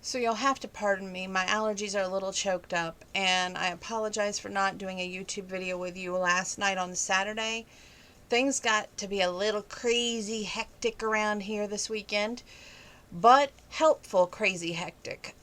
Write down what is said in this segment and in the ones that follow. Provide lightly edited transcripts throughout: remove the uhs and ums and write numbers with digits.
So you'll have to pardon me. My allergies are a little choked up, and I apologize for not doing a YouTube video with you last night on Saturday. Things got to be a little crazy hectic around here this weekend, but helpful crazy hectic.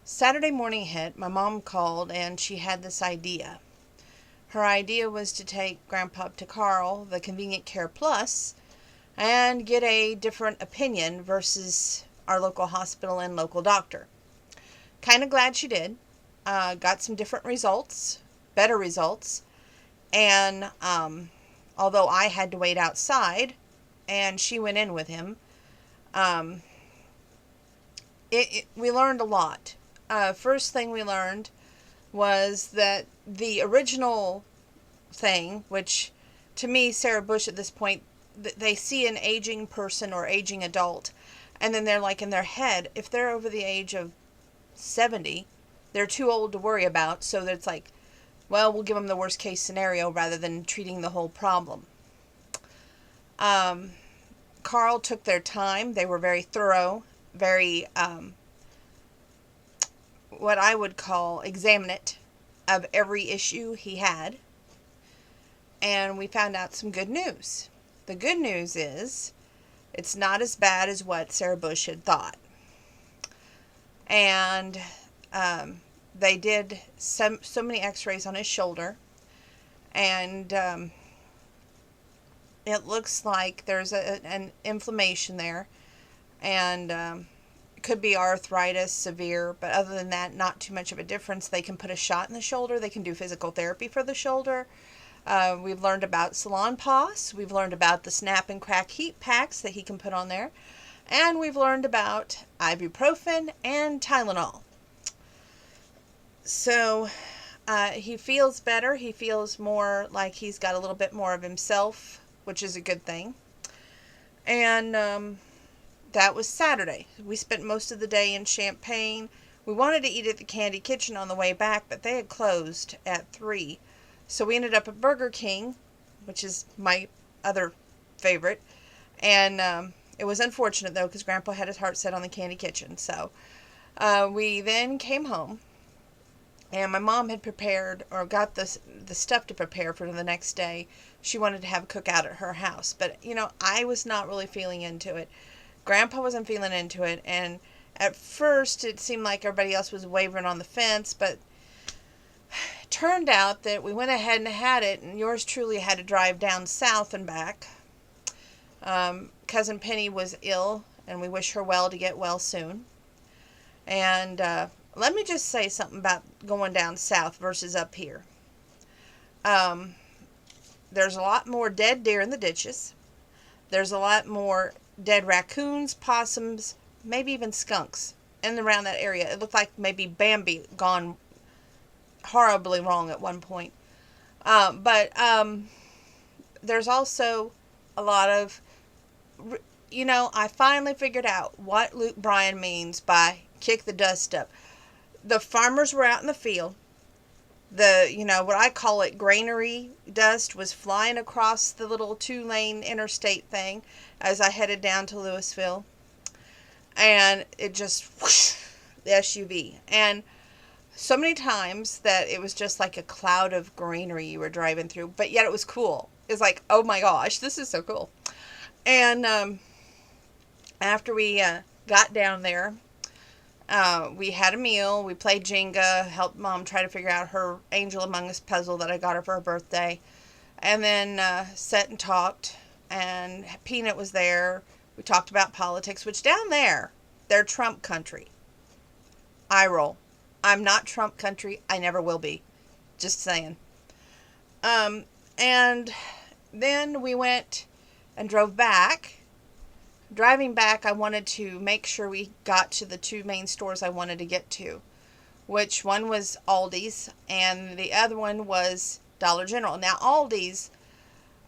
Saturday morning hit, my mom called and she had this idea. Her idea was to take Grandpa up to Carl, the Convenient Care Plus, and get a different opinion versus our local hospital and local doctor. Kind of glad she did. Got some different results, better results, and although I had to wait outside and she went in with him, um, we learned a lot. First thing we learned was that the original thing, which to me, Sarah Bush at this point, they see an aging person or aging adult, and then they're like in their head, if they're over the age of 70, they're too old to worry about, so it's like, well, we'll give them the worst case scenario rather than treating the whole problem. Um, Carl took their time. They were very thorough, very, what I would call examinate of every issue he had. And we found out some good news. The good news is it's not as bad as what Sarah Bush had thought. And they did so many x-rays on his shoulder. And it looks like there's an inflammation there. And it could be arthritis, severe. But other than that, not too much of a difference. They can put a shot in the shoulder. They can do physical therapy for the shoulder. We've learned about Salonpas. We've learned about the Snap and Crack heat packs that he can put on there. And we've learned about ibuprofen and Tylenol. So he feels better. He feels more like he's got a little bit more of himself, which is a good thing. And that was Saturday. We spent most of the day in Champaign. We wanted to eat at the Candy Kitchen on the way back, but they had closed at 3. So we ended up at Burger King, which is my other favorite. And it was unfortunate, though, because Grandpa had his heart set on the Candy Kitchen. So we then came home, and my mom had prepared, or got the stuff to prepare for the next day. She wanted to have a cookout at her house. But, I was not really feeling into it. Grandpa wasn't feeling into it. And at first, it seemed like everybody else was wavering on the fence, but turned out that we went ahead and had it, and yours truly had to drive down south and back. Cousin Penny was ill, and we wish her well to get well soon. And let me just say something about going down south versus up here. There's a lot more dead deer in the ditches. There's a lot more dead raccoons, possums, maybe even skunks in and around that area. It looked like maybe Bambi gone horribly wrong at one point. But there's also a lot of, I finally figured out what Luke Bryan means by kick the dust up. The farmers were out in the field. What I call it granary dust was flying across the little 2-lane interstate thing as I headed down to Louisville. And it just, whoosh, the SUV. And so many times that it was just like a cloud of greenery you were driving through, but yet it was cool. It was like, oh my gosh, this is so cool. And after we got down there, we had a meal, we played Jenga, helped Mom try to figure out her Angel Among Us puzzle that I got her for her birthday, and then sat and talked, and Peanut was there. We talked about politics, which down there, they're Trump country. I roll. I'm not Trump country. I never will be. Just saying. And then we went and drove back. Driving back, I wanted to make sure we got to the 2 main stores I wanted to get to, which one was Aldi's and the other one was Dollar General. Now, Aldi's,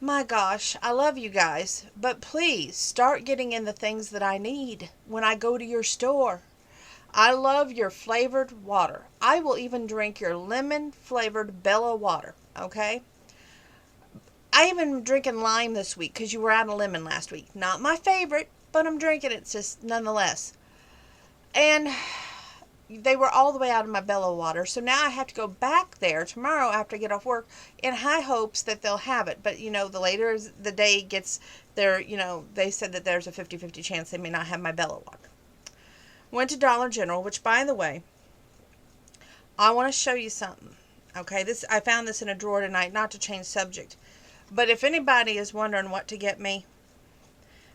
my gosh, I love you guys, but please start getting in the things that I need when I go to your store. I love your flavored water. I will even drink your lemon flavored Bella water, okay? I even been drinking lime this week because you were out of lemon last week. Not my favorite, but I'm drinking it just nonetheless. And they were all the way out of my bellow water. So now I have to go back there tomorrow after I get off work in high hopes that they'll have it. But, the later the day gets there, they said that there's a 50-50 chance they may not have my bellow water. Went to Dollar General, which, by the way, I want to show you something. Okay, I found this in a drawer tonight, not to change subject. But if anybody is wondering what to get me,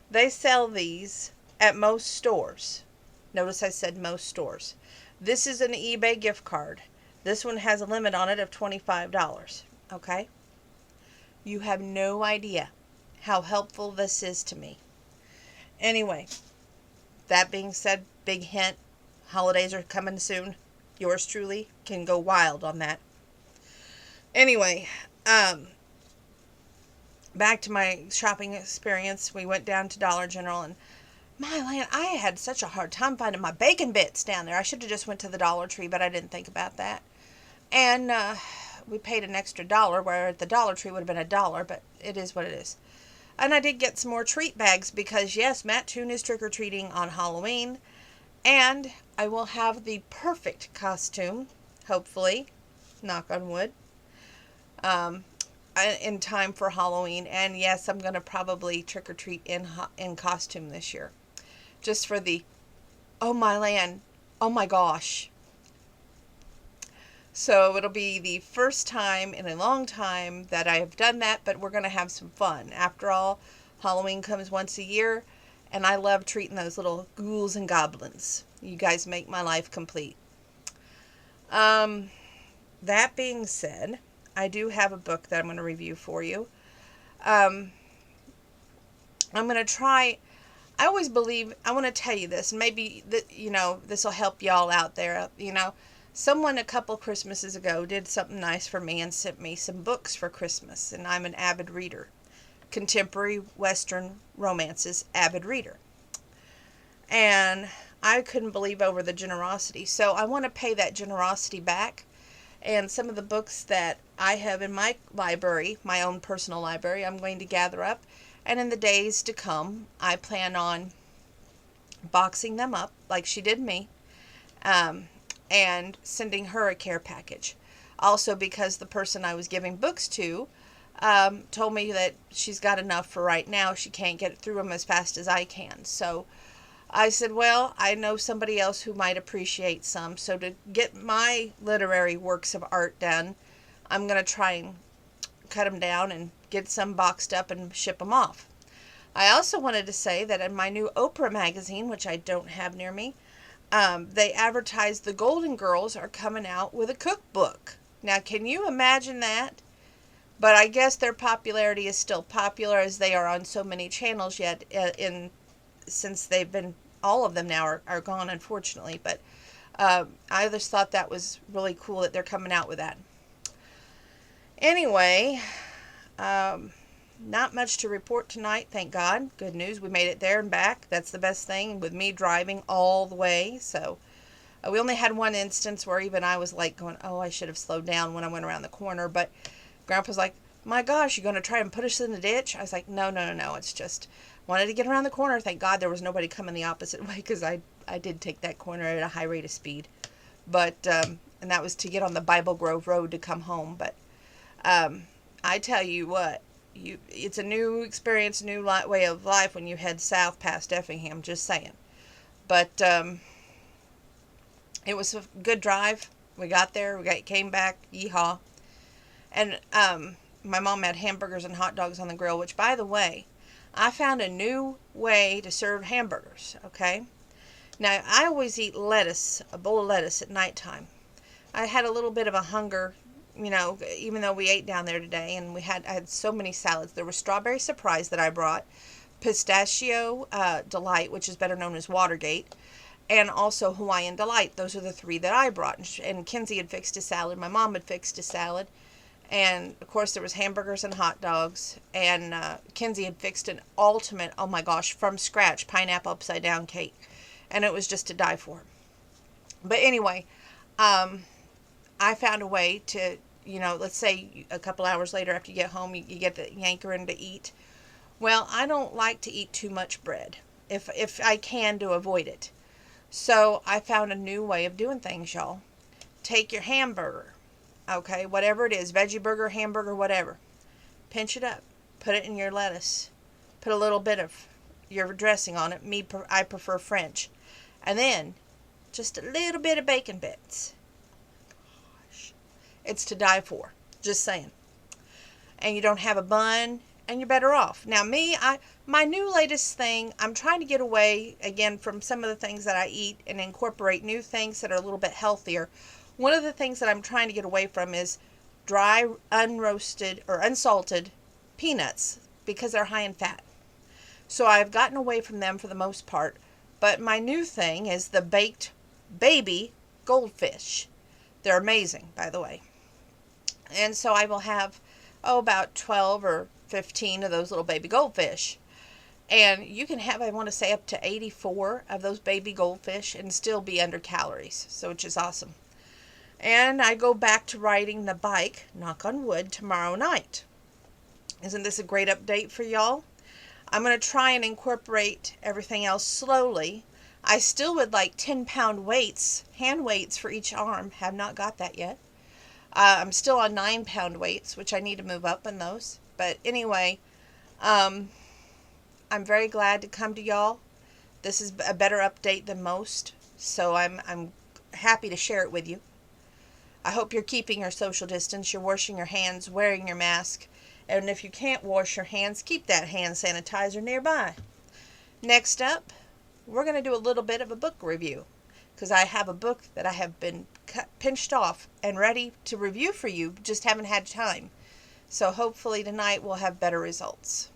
they sell these at most stores. Notice I said most stores. This is an eBay gift card. This one has a limit on it of $25. Okay? You have no idea how helpful this is to me. Anyway, that being said, big hint, holidays are coming soon. Yours truly can go wild on that. Anyway, back to my shopping experience. We went down to Dollar General, and my land, I had such a hard time finding my bacon bits down there. I should have just went to the Dollar Tree, but I didn't think about that. And we paid an extra $1, where at the Dollar Tree would have been $1, but it is what it is. And I did get some more treat bags because, yes, Matt Toon is trick-or-treating on Halloween. And I will have the perfect costume, hopefully, knock on wood, in time for Halloween. And yes, I'm going to probably trick-or-treat in costume this year. Just for the, oh my land, oh my gosh. So it'll be the first time in a long time that I have done that, but we're going to have some fun. After all, Halloween comes once a year, and I love treating those little ghouls and goblins. You guys make my life complete. That being said, I do have a book that I'm going to review for you. I'm going to try. I always believe, I want to tell you this, and maybe this will help y'all out there. Someone a couple Christmases ago did something nice for me and sent me some books for Christmas, and I'm an avid reader. Contemporary Western romances, avid reader. And I couldn't believe over the generosity. So I want to pay that generosity back. And some of the books that I have in my library, my own personal library, I'm going to gather up. And in the days to come, I plan on boxing them up like she did me, and sending her a care package. Also, because the person I was giving books to told me that she's got enough for right now. She can't get through them as fast as I can. So I said, well, I know somebody else who might appreciate some. So to get my literary works of art done, I'm going to try and cut them down and get some boxed up and ship them off. I also wanted to say that in my new Oprah magazine, which I don't have near me, they advertised the Golden Girls are coming out with a cookbook. Now, can you imagine that? But I guess their popularity is still popular, as they are on so many channels yet, since they've been, all of them now are gone, unfortunately. But I just thought that was really cool that they're coming out with that. Anyway, not much to report tonight, thank God. Good news, we made it there and back. That's the best thing, with me driving all the way. So we only had one instance where even I was like going, oh, I should have slowed down when I went around the corner. But Grandpa's like, my gosh, you're going to try and put us in the ditch? I was like, no. It's just wanted to get around the corner. Thank God there was nobody coming the opposite way, because I did take that corner at a high rate of speed. But, and that was to get on the Bible Grove Road to come home. But I tell you what, it's a new experience, new way of life when you head south past Effingham, just saying. But it was a good drive. We got there, came back, yeehaw. And my mom had hamburgers and hot dogs on the grill, which, by the way, I found a new way to serve hamburgers, okay? Now, I always eat lettuce, a bowl of lettuce at nighttime. I had a little bit of a hunger, even though we ate down there today, and I had so many salads. There was Strawberry Surprise that I brought, Pistachio Delight, which is better known as Watergate, and also Hawaiian Delight. Those are the three that I brought. And Kinsey had fixed a salad. My mom had fixed a salad. And, of course, there was hamburgers and hot dogs. And Kinsey had fixed an ultimate, oh my gosh, from scratch, pineapple upside down cake. And it was just to die for. But anyway, I found a way to, let's say a couple hours later after you get home, you get the yankerin to eat. Well, I don't like to eat too much bread, if I can, to avoid it. So I found a new way of doing things, y'all. Take your hamburger, okay, whatever it is, veggie burger, hamburger, whatever. Pinch it up, put it in your lettuce, put a little bit of your dressing on it. I prefer French. And then just a little bit of bacon bits. It's to die for. Just saying. And you don't have a bun, and you're better off. Now my new latest thing, I'm trying to get away again from some of the things that I eat and incorporate new things that are a little bit healthier. One of the things that I'm trying to get away from is dry, unroasted, or unsalted peanuts because they're high in fat. So I've gotten away from them for the most part. But my new thing is the baked baby goldfish. They're amazing, by the way. And so I will have, about 12 or 15 of those little baby goldfish. And you can have, I want to say, up to 84 of those baby goldfish and still be under calories. So, which is awesome. And I go back to riding the bike, knock on wood, tomorrow night. Isn't this a great update for y'all? I'm going to try and incorporate everything else slowly. I still would like 10-pound weights, hand weights for each arm. Have not got that yet. I'm still on 9-pound weights, which I need to move up in those. But anyway, I'm very glad to come to y'all. This is a better update than most, so I'm happy to share it with you. I hope you're keeping your social distance, you're washing your hands, wearing your mask, and if you can't wash your hands, keep that hand sanitizer nearby. Next up, we're going to do a little bit of a book review, because I have a book that I have been pinched off and ready to review for you, just haven't had time. So hopefully tonight we'll have better results.